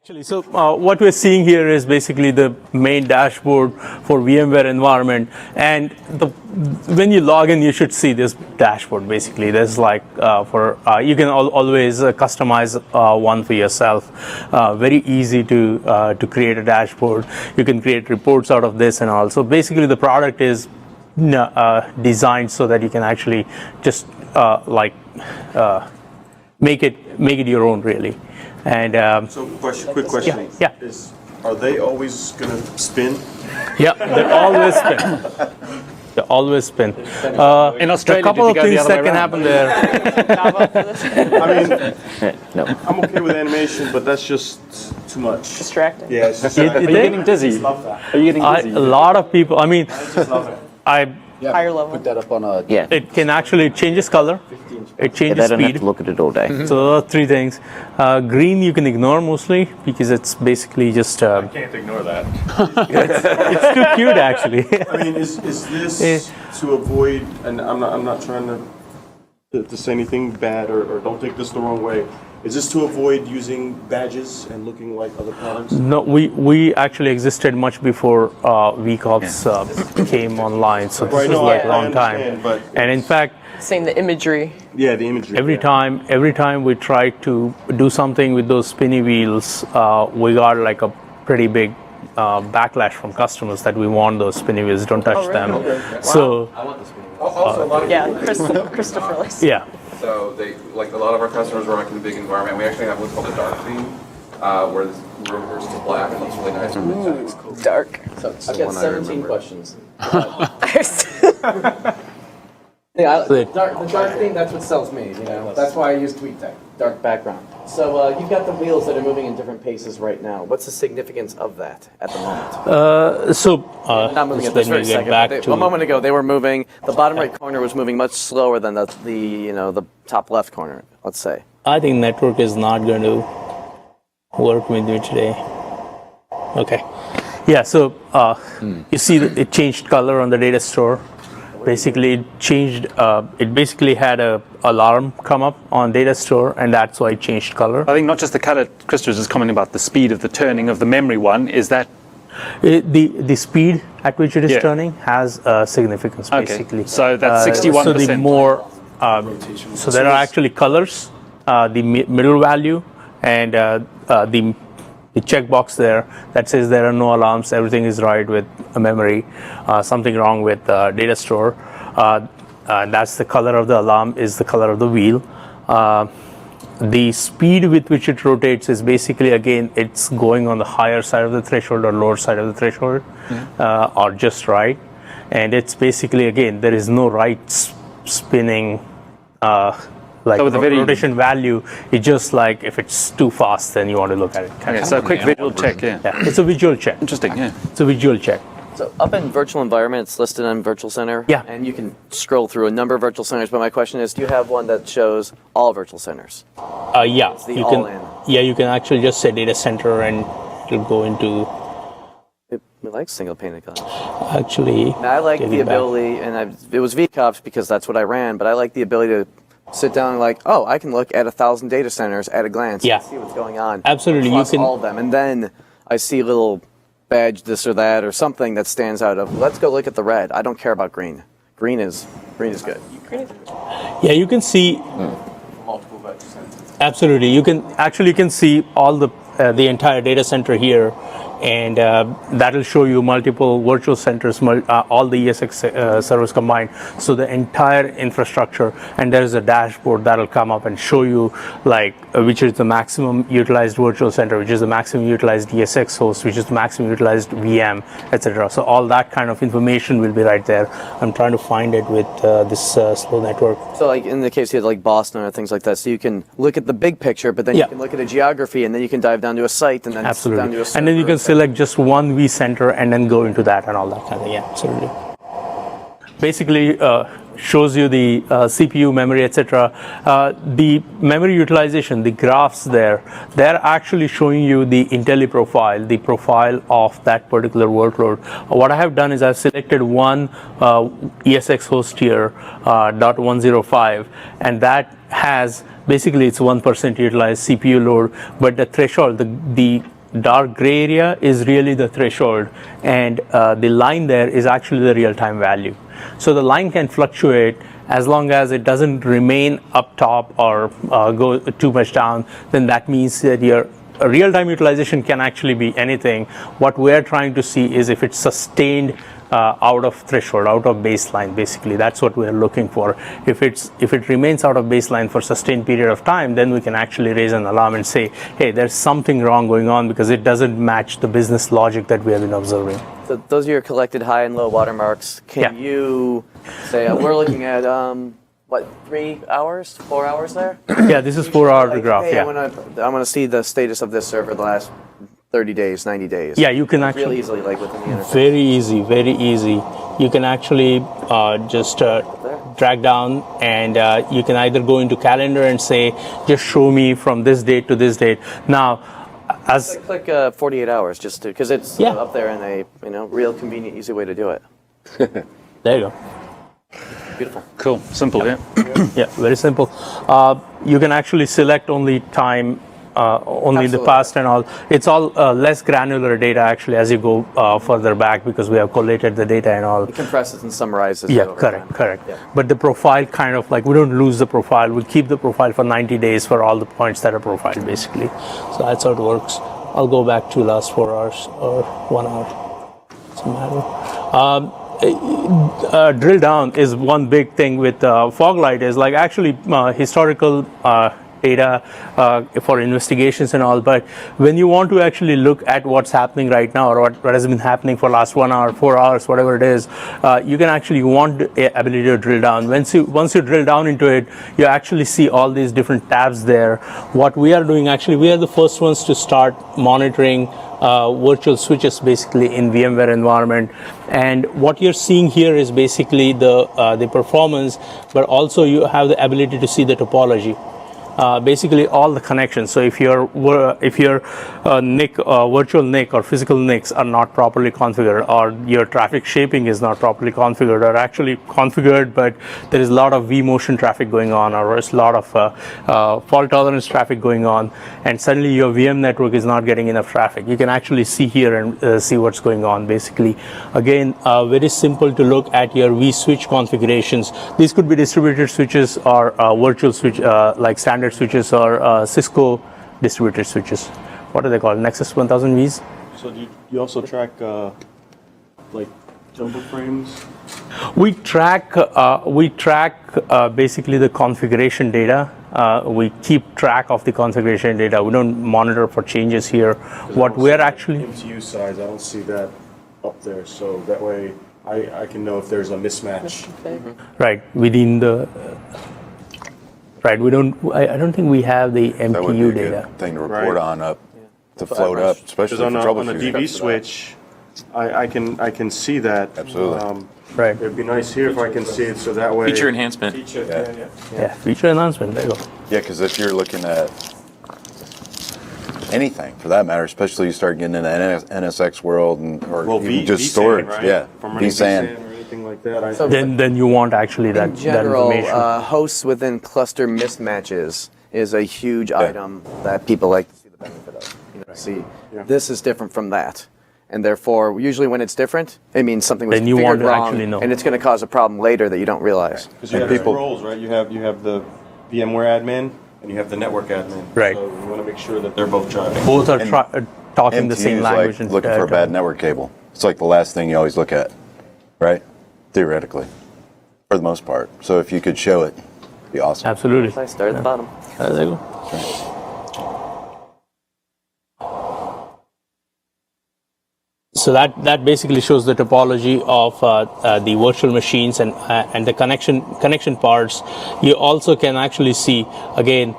Actually, so what we're seeing here is basically the main dashboard for VMware environment, and when you log in, you should see this dashboard. Basically, there's like you can always customize one for yourself. Very easy to create a dashboard. You can create reports out of this, and also basically the product is designed so that you can actually just make it your own, really. And quick question. Yeah. Are they always going to spin? Yeah, they always spin. They always spin. In Australia, a couple of did you things go the other that can way happen there. I mean, No. I'm okay with animation, but that's just too much. Distracting. Yeah, it's just, Are you Are you getting dizzy? Are you getting dizzy? A lot of people. I mean, Higher level. Put that up on a. Yeah. it can actually change color. It They changes don't have speed. to look at it all day. So three things. Green you can ignore mostly because it's basically just. can't ignore that. It's too cute actually. I mean, is this to avoid? And I'm not trying to say anything bad or don't take this the wrong way. Is this to avoid using badges and looking like other products? No, we actually existed much before VCops came online. So this Right, is no, like a I long time. understand, but And in fact, Saying the imagery. yeah, the imagery. every time we tried to do something with those spinny wheels, we got like a pretty big backlash from customers that we want those spinny wheels, don't touch them. So Also, a lot of Yeah, Christopher likes. yeah. So they, like a lot of our customers are working in a big environment. We actually have what's called a dark theme, where this room versus black and looks really nice. Dark. So I've got 17 questions. So- The dark theme, that's what sells me, you know. That's why I use TweetDeck, dark background. So you've got the wheels that are moving in different paces right now. What's the significance of that at the moment? Not moving at let this me very get second. back but to a moment ago, they were moving. The bottom right corner was moving much slower than the top left corner. Let's say. I think network is not going to work with me today. Okay. Yeah, so you see that it changed color on the data store. Basically, it changed. It basically had a alarm come up on data store, and that's why it changed color. I think not just the color. Christopher is commenting about the speed of the turning of the memory one. Is that The speed at which it is Yeah. turning has significance, okay? basically. So that's 61%. So the more, so there are actually colors, the middle value, and the checkbox there that says there are no alarms, everything is right with memory, something wrong with data store. That's the color of the alarm, is the color of the wheel. The speed with which it rotates is basically, again, it's going on the higher side of the threshold or lower side of the threshold, or just right. And it's basically, again, there is no right spinning So with a very- rotation value. It's just like if it's too fast, then you want to look at it. okay? So a quick visual check. Yeah. Yeah, it's a visual check. Interesting. Yeah. It's a visual check. So up in virtual environment, it's listed on Virtual Center. Yeah. And you can scroll through a number of virtual centers. But my question is, do you have one that shows all virtual centers? Yeah, the you can. all-in. Yeah, you can actually just say data center, and it'll go into We like single pane of glass. actually. And I like give the you back. ability, and it was VCops because that's what I ran, but I like the ability to sit down and like, oh, I can look at 1,000 data centers at a glance Yeah. and see what's going on. Absolutely, you Across can- all of them. And then I see a little badge, this or that, or something that stands out of, let's go look at the red. I don't care about green. Green is good. Yeah, you can see. multiple virtual centers. Absolutely, you can see all the entire data center here, and that'll show you multiple virtual centers, all the ESX servers combined. So the entire infrastructure, and there's a dashboard that'll come up and show you like which is the maximum utilized virtual center, which is the maximum utilized ESX host, which is the maximum utilized VM, etc. So all that kind of information will be right there. I'm trying to find it with this slow network. So like in the case you had like Boston or things like that, so you can look at the big picture, but then Yeah. you can look at a geography, and then you can dive down to a site, and then down to Absolutely. a And then you server. can select just one vCenter and then go into that and all that kind of thing. Yeah, absolutely. basically shows you the CPU, memory, etc. The memory utilization, the graphs there, they're actually showing you the IntelliProfile, the profile of that particular workload. What I have done is I've selected one ESX host here, .105, and that has basically it's 1% utilized CPU load, but the threshold, the dark gray area is really the threshold, and the line there is actually the real-time value. So the line can fluctuate as long as it doesn't remain up top or go too much down. Then that means that your real-time utilization can actually be anything. What we're trying to see is if it's sustained out of threshold, out of baseline. Basically, that's what we're looking for. If it remains out of baseline for sustained period of time, then we can actually raise an alarm and say, hey, there's something wrong going on because it doesn't match the business logic that we have been observing. So those are your collected high and low watermarks. Can you say we're looking at 3 hours, 4 hours there? Yeah, this is 4-hour graph. Hey, Yeah. I want to see the status of this server the last 30 days, 90 days. Yeah, you can real actually easily, like within the interface. very easy. You can actually just drag down, and you can either go into calendar and say, just show me from this date to this date. Now, as Click 48 hours just because it's up there in a real convenient, easy way to do it. there you go. Beautiful. Cool. Simple, yeah. Yeah, very simple. You can actually select only time, only the Absolutely. past and all. It's all less granular data actually as you go further back because we have collated the data and all. It compresses and summarizes. Yeah, it over correct. time. Yeah. But the profile kind of like, we don't lose the profile. We keep the profile for 90 days for all the points that are profiled basically. So that's how it works. I'll go back to last 4 hours or 1 hour. Doesn't matter. Drill down is one big thing with Foglight is like actually historical data for investigations and all, but when you want to actually look at what's happening right now or what has been happening for last 1 hour, 4 hours, whatever it is, you can actually want the ability to drill down. Once you drill down into it, you actually see all these different tabs there. What we are doing actually, we are the first ones to start monitoring virtual switches basically in VMware environment, and what you're seeing here is basically the performance, but also you have the ability to see the topology. Basically all the connections. So if your NIC, virtual NIC or physical NICs are not properly configured, or your traffic shaping is not properly configured, or actually configured, but there is a lot of vMotion traffic going on, or there's a lot of fault tolerance traffic going on, and suddenly your VM network is not getting enough traffic, you can actually see here and see what's going on. Basically, again, very simple to look at your vSwitch configurations. These could be distributed switches or virtual switch like standard switches or Cisco distributed switches. What are they called? Nexus 1000 Vs? So do you also track like jumbo frames? We track basically the configuration data. We keep track of the configuration data. We don't monitor for changes here. What we're actually MTU size, I don't see that up there, so that way I can know if there's a mismatch. right within the right. We don't. I don't think we have the That would be a MTU good data. thing to report Right. on up, to float up, especially Because for on a troubleshooting. DV switch, I can see that. Absolutely. Right. It'd be nice here if I can see it, so that way. Feature enhancement. Yeah. Feature announcement. There you go. Yeah, because if you're looking at anything, for that matter, especially you start getting into NSX world or Well, even just vSAN, storage, right? yeah, From running vSAN. vSAN or anything like that. So- Then you want actually that In general, that information. hosts within cluster mismatches is a huge item that people like to see the benefit of. See, this is different from that. And therefore, usually when it's different, it means something was Then you configured want to wrong, actually know. and it's going to cause a problem later that you don't realize. Because you have two roles, right? You have the VMware admin and you have the network admin. Right. So you want to make sure that they're both driving. Both are And talking the MTU same is language. like looking for a bad network cable. It's like the last thing you always look at, right? Theoretically, for the most part. So if you could show it, it'd be awesome. Absolutely. I start at the bottom. There you go. So that basically shows the topology of the virtual machines and the connection parts. You also can actually see again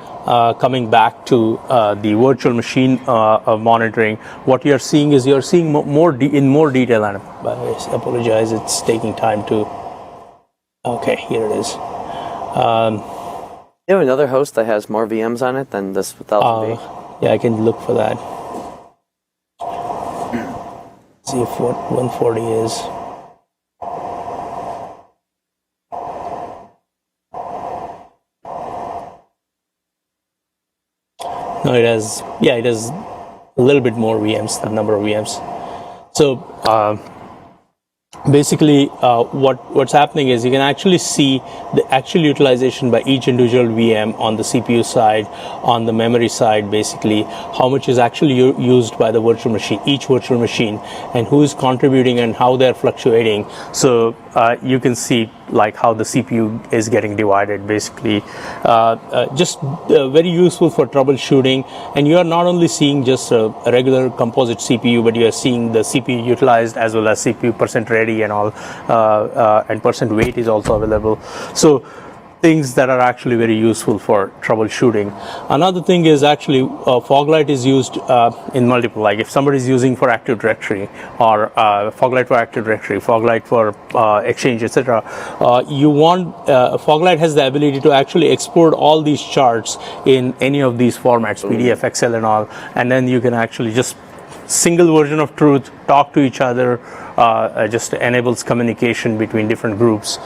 coming back to the virtual machine monitoring. What you're seeing is in more detail. And I apologize, it's taking time to Okay, here it is. You have another host that has more VMs on it than this 1000V? Yeah, I can look for that. See if what 140 is. No, it has. Yeah, it has a little bit more VMs, the number of VMs. So basically, what's happening is you can actually see the actual utilization by each individual VM on the CPU side, on the memory side, basically how much is actually used by the virtual machine, each virtual machine, and who is contributing and how they're fluctuating. So you can see like how the CPU is getting divided, basically. Just very useful for troubleshooting. And you are not only seeing just a regular composite CPU, but you are seeing the CPU utilized as well as CPU percent ready and all, and percent weight is also available. So things that are actually very useful for troubleshooting. Another thing is actually Foglight is used in multiple, like if somebody is using for Active Directory or Foglight for Active Directory, Foglight for Exchange, etc. You want Foglight has the ability to actually export all these charts in any of these formats, PDF, Excel, and all, and then you can actually just single version of truth, talk to each other, just enables communication between different groups,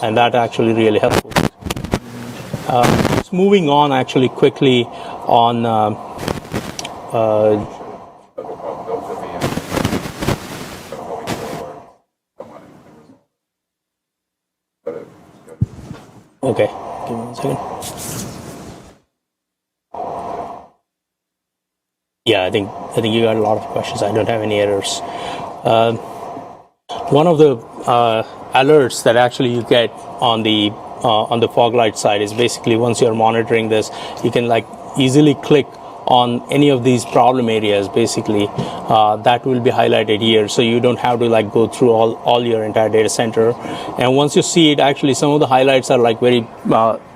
and that actually really helpful. Just moving on actually quickly on okay, give me 1 second. Yeah, I think you got a lot of questions. I don't have any errors. One of the alerts that actually you get on the Foglight side is basically once you're monitoring this, you can like easily click on any of these problem areas, basically that will be highlighted here, so you don't have to like go through all your entire data center. And once you see it, actually some of the highlights are like very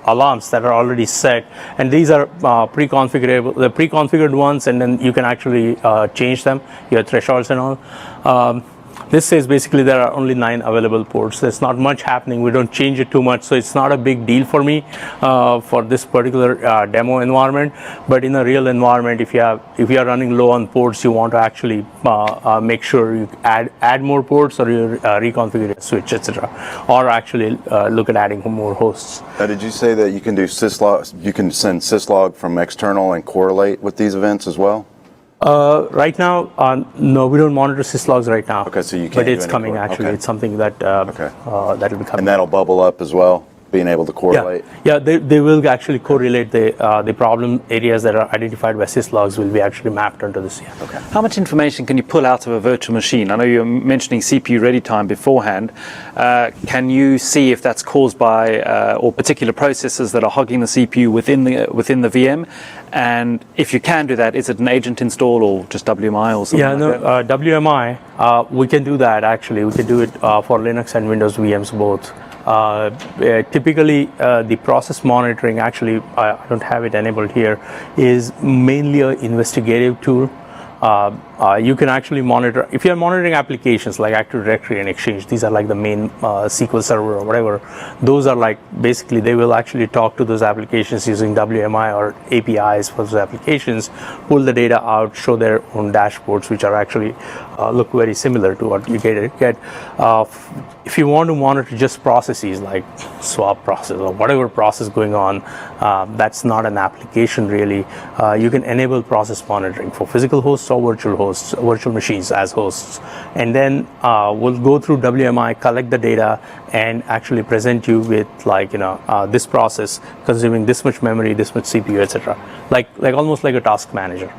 alarms that are already set, and these are pre-configurable, the pre-configured ones, and then you can actually change them, your thresholds and all. This says basically there are only 9 available ports. There's not much happening. We don't change it too much, so it's not a big deal for me for this particular demo environment. But in a real environment, if you are running low on ports, you want to actually make sure you add more ports, or you reconfigure a switch, etc., or actually look at adding more hosts. Did you say that you can do syslog? You can send syslog from external and correlate with these events as well? Right now, no, we don't monitor syslogs right now. Okay, so you can't. But it's coming actually. Okay. It's something that that'll be coming. And that'll bubble up as well, being able to correlate. Yeah, they will actually correlate the problem areas that are identified by syslogs will be actually mapped onto this. Yeah. Okay. How much information can you pull out of a virtual machine? I know you're mentioning CPU ready time beforehand. Can you see if that's caused by or particular processes that are hogging the CPU within the VM? And if you can do that, is it an agent install or just WMI or something? Yeah, no, that? WMI, we can do that actually. We can do it for Linux and Windows VMs both. Typically, the process monitoring, actually, I don't have it enabled here, is mainly an investigative tool. You can actually monitor, if you're monitoring applications like Active Directory and Exchange, these are like the main SQL Server or whatever, those are like, basically they will actually talk to those applications using WMI or APIs for those applications, pull the data out, show their own dashboards, which are actually look very similar to what you get. If you want to monitor just processes like swap process or whatever process going on, that's not an application really. You can enable process monitoring for physical hosts or virtual machines as hosts, and then we'll go through WMI, collect the data, and actually present you with like this process consuming this much memory, this much CPU, etc. Like almost like a task manager.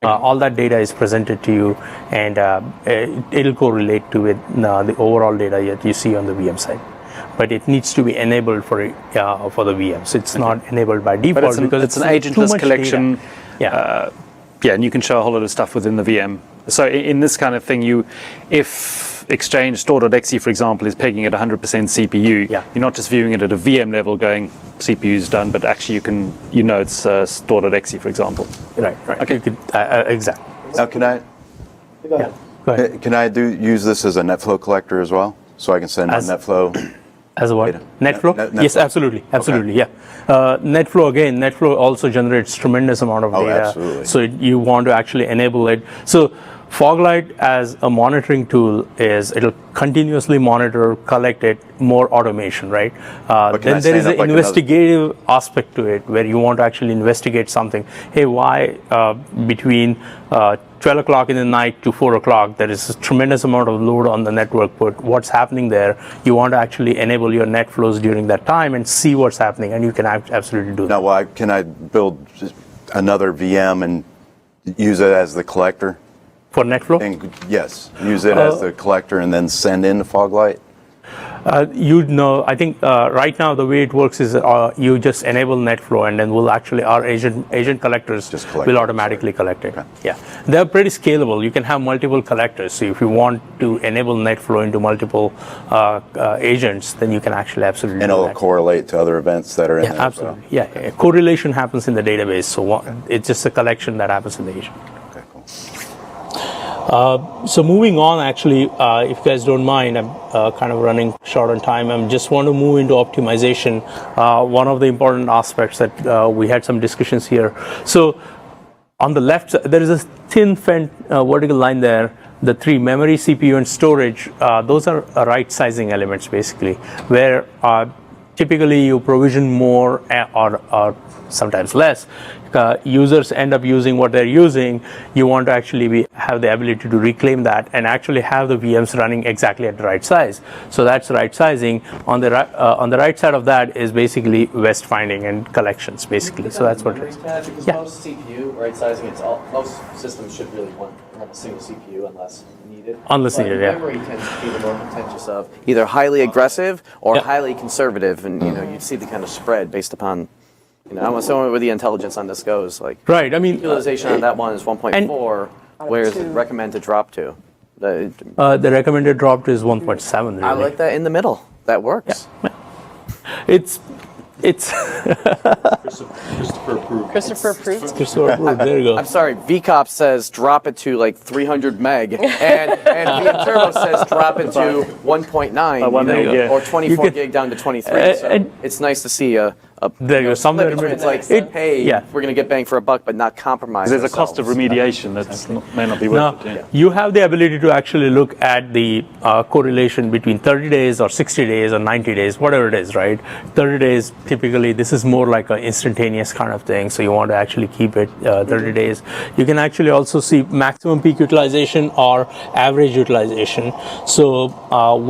All that data is presented to you, and it'll correlate to the overall data that you see on the VM side. But it needs to be enabled for the VMs. It's not enabled by default because it's an agentless collection. Data. Yeah, and you can show a whole lot of stuff within the VM. So in this kind of thing, if Exchange store.exe, for example, is pegging at 100% CPU, you're not just viewing it at a VM level going, CPU is done, but actually it's store.exe, for example. Right. Okay. Exactly. Now, can I? Go ahead. Can I use this as a NetFlow collector as well, so I can send my NetFlow As a what? Data. NetFlow? Net- Yes, NetFlow. absolutely, absolutely, yeah. NetFlow also generates tremendous amount of Oh, data. absolutely. So you want to actually enable it. So Foglight as a monitoring tool it'll continuously monitor, collect it, more automation, right? But can I Then there is stand an up like investigative aspect to it where you want to actually investigate something. Hey, why between 12 o'clock in the night to 4 o'clock, there is a tremendous amount of load on the network, but what's happening there? You want to actually enable your net flows during that time and see what's happening, and you can absolutely do that. Now, can I build just another VM and use it as the collector? For NetFlow? And yes, use it as the collector and then send in the Foglight? You'd know, I think right now the way it works is you just enable NetFlow and then our agent collectors Just collect will it, automatically collect it. Okay. Yeah, they're pretty scalable. You can have multiple collectors. So if you want to enable NetFlow into multiple agents, then you can actually absolutely And do it'll that. correlate to other events that are in Yeah, there as well. absolutely. Yeah, correlation happens in the database. So it's just a collection that happens in the agent. Okay, cool. So moving on, actually, if you guys don't mind, I'm kind of running short on time. I just want to move into optimization. One of the important aspects that we had some discussions here. So on the left, there is a thin vertical line there. The three, memory, CPU, and storage, those are right sizing elements, basically, where typically you provision more or sometimes less. Users end up using what they're using. You want to actually have the ability to reclaim that and actually have the VMs running exactly at the right size. So that's right sizing. On the right side of that is basically west finding and collections, basically. So that's what it is. Because Yeah. most CPU, right sizing, most systems should really have a single CPU unless needed. Unless But needed, yeah. Memory tends to be the more contentious of either highly aggressive or highly conservative, and you'd see the kind of spread based upon. I want someone where the intelligence on this goes. Like Right. I mean, utilization on that one is 1.4. Where is it recommend to drop to? the recommended drop is 1.7. Really. I like that in the middle. That works. It's Christopher approved. Christopher approved. there you go. I'm sorry, VCOP says drop it to like 300 meg, and VM Turbo says drop it to 1.9 1 meg, yeah. or 24 can- gig down to 23. So and- it's nice to see a There you go. Somewhere in split the between, middle. it's like, hey, yeah. we're going to get bang for a buck, but not compromise. There's a cost of ourselves. remediation that may not be Now, worth it. Yeah. you have the ability to actually look at the correlation between 30 days or 60 days or 90 days, whatever it is, right? 30 days, typically, this is more like an instantaneous kind of thing, so you want to actually keep it 30 days. You can actually also see maximum peak utilization or average utilization. So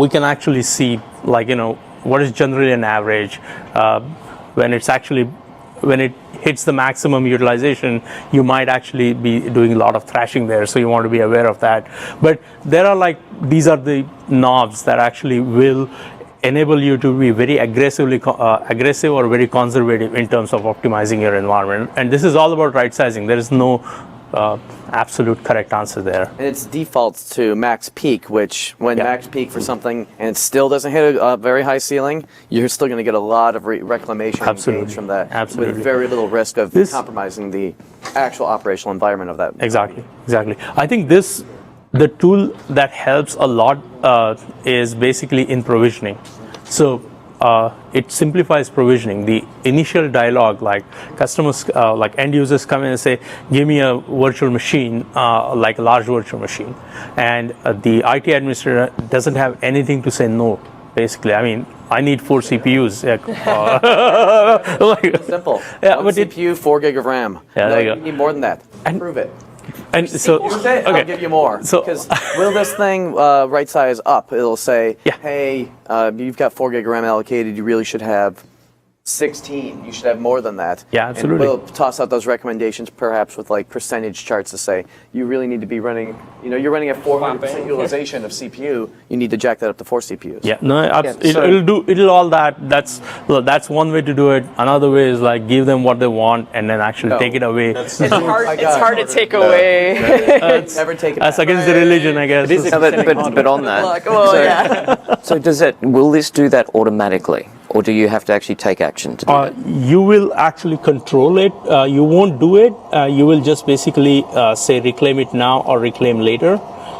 we can actually see, like, what is generally an average when it hits the maximum utilization, you might actually be doing a lot of thrashing there, so you want to be aware of that. But these are the knobs that actually will enable you to be very aggressive or very conservative in terms of optimizing your environment. And this is all about right sizing. There is no absolute correct answer there. And it's defaults to max peak, which when max peak for something and it still doesn't hit a very high ceiling, you're still going to get a lot of reclamation Absolutely. gains from that, Absolutely. with very little risk of This- compromising the actual operational environment of that. Exactly. I think the tool that helps a lot is basically in provisioning. So it simplifies provisioning. The initial dialogue, like customers, like end users come in and say, give me a virtual machine, like a large virtual machine. And the IT administrator doesn't have anything to say no, basically. I mean, I need 4 CPUs. Simple. Yeah, One but CPU, 4 gig of RAM. Yeah, No, there you go. you need more than that. Prove it. And so, Use it, I'll give you more. So- Because will this thing right size up? It'll say, Yeah. hey, you've got 4 gig of RAM allocated. You really should have 16. You should have more than that. Yeah, absolutely. And we'll toss out those recommendations, perhaps with like percentage charts to say you really need to be running. You're running at 400% utilization of CPU. You need to jack that up to 4 CPUs. yeah, no, so- it'll all that. That's one way to do it. Another way is like give them what they want and then actually No. take it away. It's hard. my It's God. hard to take away. Never take it That's back. against the religion, I guess. No, but on that, Like, well, yeah. so will this do that automatically, or do you have to actually take action to do that? You will actually control it. You won't do it. You will just basically say reclaim it now or reclaim later.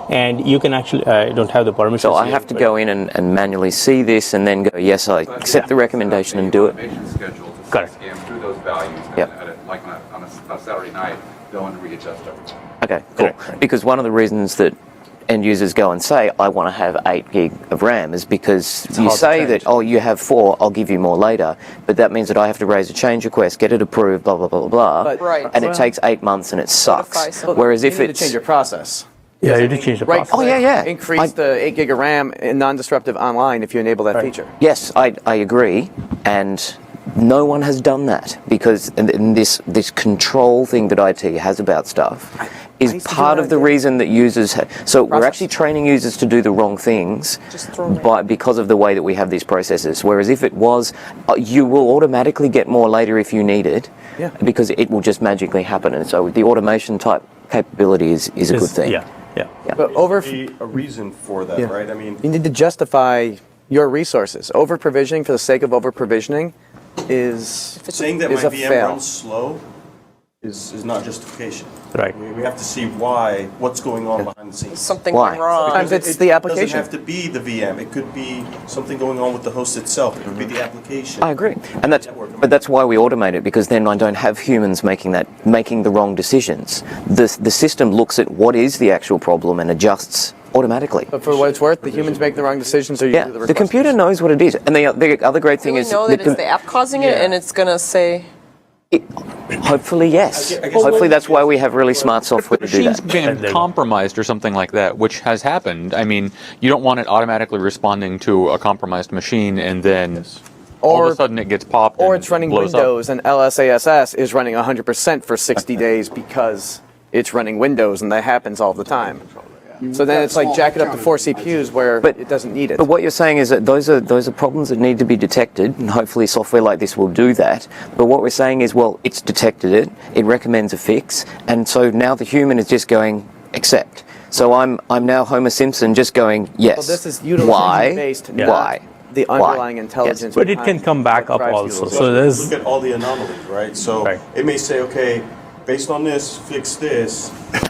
and you can actually I don't have the permission. So I have to go in and manually see this and then go, yes, I accept the recommendation and do it. Automation schedule to Correct. scan through those values and Yep. like on a Saturday night, go and readjust everything. Okay, cool. Because one of the reasons that end users go and say, I want to have 8 gig of RAM is because you hard to say change. that, oh, you have 4, I'll give you more later. But that means that I have to raise a change request, get it approved, blah, blah, blah, blah, blah. But- Right. And it takes 8 months and it sucks. Notify someone. Whereas You if need to it's... change your process. Yeah, you did change the Right. process. Oh, yeah. Increase the 8 gig of RAM in non-disruptive online if you enable that feature. Yes, I agree, and no one has done that because in this control thing that IT has about stuff is used to do part that of the too. reason that users. So we're Process. actually training users to do the wrong things, Just throw them in. because of the way that we have these processes. Whereas if it was, you will automatically get more later if you need it, Yeah. because it will just magically happen. And so the automation type capability is a good thing. Yeah. But Be a reason for that, Yeah. right? I mean, you need to justify your resources. Over provisioning for the sake of over provisioning is saying that is my a VM fail. runs slow is not justification. Right. We have to see what's going on behind the scenes. Something Why? went wrong. Sometimes it's It the doesn't application. have to be the VM. It could be something going on with the host itself. It could be the application. I agree, and that's why we automate it, because then I don't have humans making the wrong decisions. The system looks at what is the actual problem and adjusts automatically. But for what it's worth, the humans make the wrong decisions, or Yeah, the computer knows what it is, and the other great Do thing we is know that it's the app causing it, and it's gonna say hopefully yes. I guess- Hopefully that's why we have really smart software to do Machine's that. been compromised or something like that, which has happened. I mean, you don't want it automatically responding to a compromised machine and then all of Or- a sudden it gets popped. or and it's running blows up. Windows and LSASS is running 100% for 60 days because it's running Windows, and that happens all the time. So then it's like jack it up to 4 CPUs where it doesn't need it. But what you're saying is that those are problems that need to be detected, and hopefully software like this will do that. But what we're saying is, well, it's detected it recommends a fix, and so now the human is just going accept. So I'm now Homer Simpson just going yes. Well, this is why? utilization-based, not Why? the Why? underlying Yes. intelligence. But it can come back up drives also. utilization. So there's Look at all the anomalies, right? So Right. it may say, okay, based on this, fix this.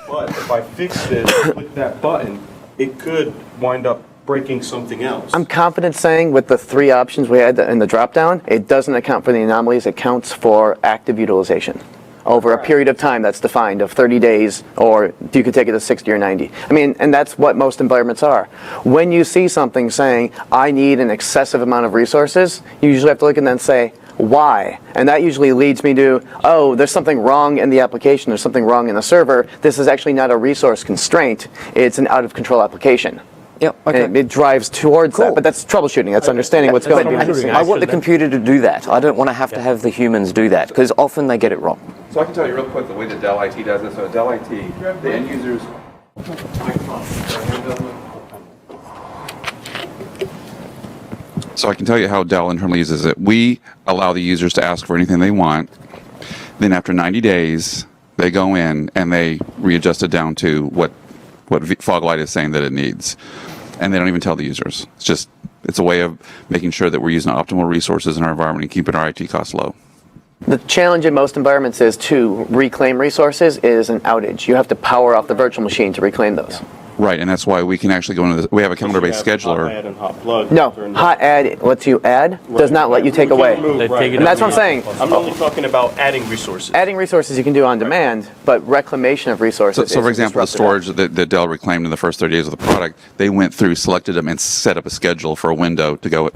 But if I fix this, click that button, it could wind up breaking something else. I'm confident saying with the 3 options we had in the drop-down, it doesn't account for the anomalies, it counts for active utilization over a period of time that's defined of 30 days, or you could take it to 60 or 90. I mean, and that's what most environments are. When you see something saying, I need an excessive amount of resources, you usually have to look and then say, why? And that usually leads me to, oh, there's something wrong in the application, there's something wrong in the server. This is actually not a resource constraint, it's an out-of-control application. Yep. Okay. And it drives towards that, but that's troubleshooting. That's understanding what's going behind the scenes. I want the computer to do that. I don't want to have the humans do that, because often they get it wrong. So I can tell you real quick the way that Dell IT does this. So at Dell IT, the end users. So I can tell you how Dell internally uses it. We allow the users to ask for anything they want. Then after 90 days, they go in and they readjust it down to what Foglight is saying that it needs. And they don't even tell the users. It's a way of making sure that we're using optimal resources in our environment and keeping our IT costs low. The challenge in most environments is to reclaim resources is an outage. You have to power off the virtual machine to reclaim those. Right, and that's why we can actually go into we have a calendar-based scheduler. Hot add and hot plug. No, hot add lets you add, does not let you take We away. can't move, They right. take it And that's what I'm saying. I'm only talking about adding resources. Adding resources you can do on demand, but reclamation of resources So for is example, the disruptive. storage that Dell reclaimed in the first 30 days of the product, they went through, selected them, and set up a schedule for a window to go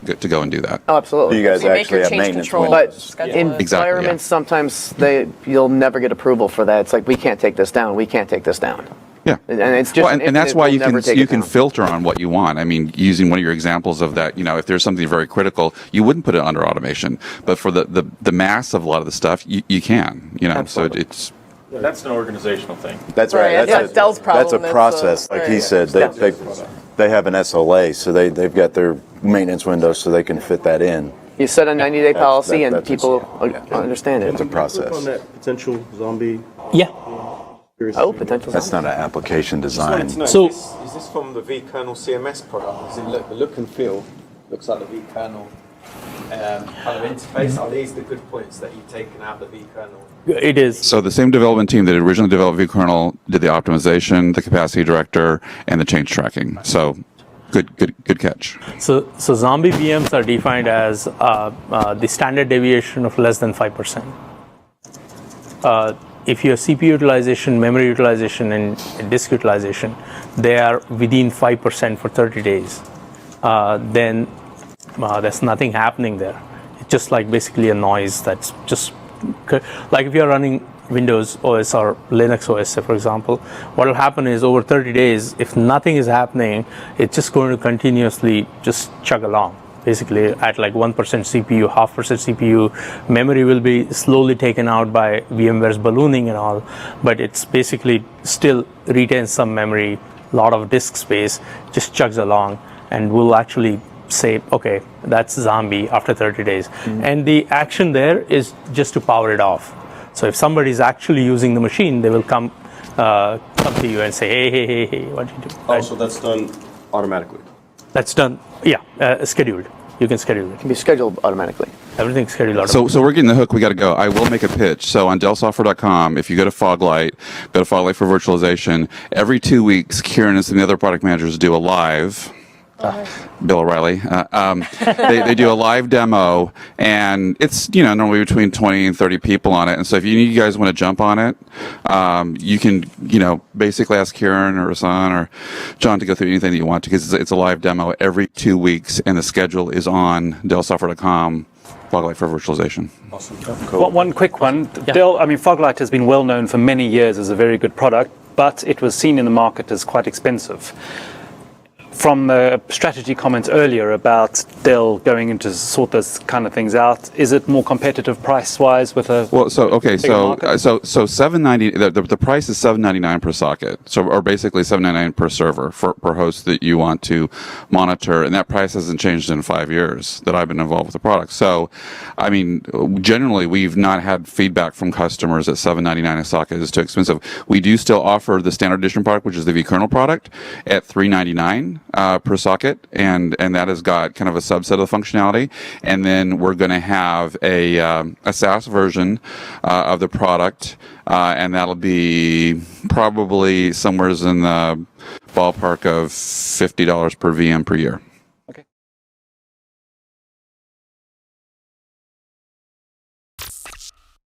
and do that. Oh, absolutely. You guys We make actually your have change maintenance control. windows. But Schedule in it. Exactly, yeah. environments, sometimes you'll never get approval for that. It's like, we can't take this down, we can't take this down. Yeah. And it's just Well, and that's why you can can filter on what you want. I mean, using one of your examples of that, if there's something very critical, you wouldn't put it under automation. But for the mass of a lot of the stuff, you can. So Absolutely. it's. That's an organizational thing. That's Right, right. that's Dell's problem, That's a that's, process, like he right. said. They have an SLA, so they've got their maintenance windows, so they can fit that in. You set a 90-day policy and that's people understand Can it. a we process. click on that potential zombie? yeah. Oh, potential. That's not an application design. So- is this from the vKernel CMS product? Is it the look and feel looks like the vKernel kind of interface. Are these the good points that you've taken out of the vkernel? It is. So the same development team that originally developed vkernel did the optimization, the capacity director, and the change tracking. So good catch. So zombie VMs are defined as the standard deviation of less than 5%. If your CPU utilization, memory utilization, and disk utilization, they are within 5% for 30 days, then there's nothing happening there. It's just like basically a noise that's just like if you're running Windows OS or Linux OS, for example, what will happen is over 30 days, if nothing is happening, it's just going to continuously just chug along. Basically, at like 1% CPU, 0.5% CPU, memory will be slowly taken out by VMware's ballooning and all, but it's basically still retains some memory, a lot of disk space, just chugs along, and will actually say, okay, that's zombie after 30 days. And the action there is just to power it off. So if somebody is actually using the machine, they will come to you and say, hey, what did you do? Oh, so that's done automatically. That's done, scheduled. You can schedule it. It can be scheduled automatically. Everything's scheduled automatically. So we're getting the hook. We got to go. I will make a pitch. So on DellSoftware.com, if you go to Foglight for virtualization. Every 2 weeks, Kieran and some of the other product managers do a live. Bill O'Reilly. They do a live demo, and it's normally between 20 and 30 people on it. And so if you guys want to jump on it, you can basically ask Kieran or Hassan or John to go through anything that you want to, because it's a live demo every 2 weeks, and the schedule is on DellSoftware.com. Foglight for virtualization. Awesome. Well, one quick one. Dell, Foglight has been well known for many years as a very good product, but it was seen in the market as quite expensive. From the strategy comments earlier about Dell going in to sort those kind of things out, is it more competitive price-wise with a so $790. The price is $799 per socket. Or basically $799 per server per host that you want to monitor, and that price hasn't changed in 5 years that I've been involved with the product. So, generally we've not had feedback from customers that $799 a socket is too expensive. We do still offer the standard edition product, which is the vkernel product, at $399. Per socket, and that has got kind of a subset of the functionality. And then we're going to have a SaaS version of the product, and that'll be probably somewhere in the ballpark of $50 per VM per year.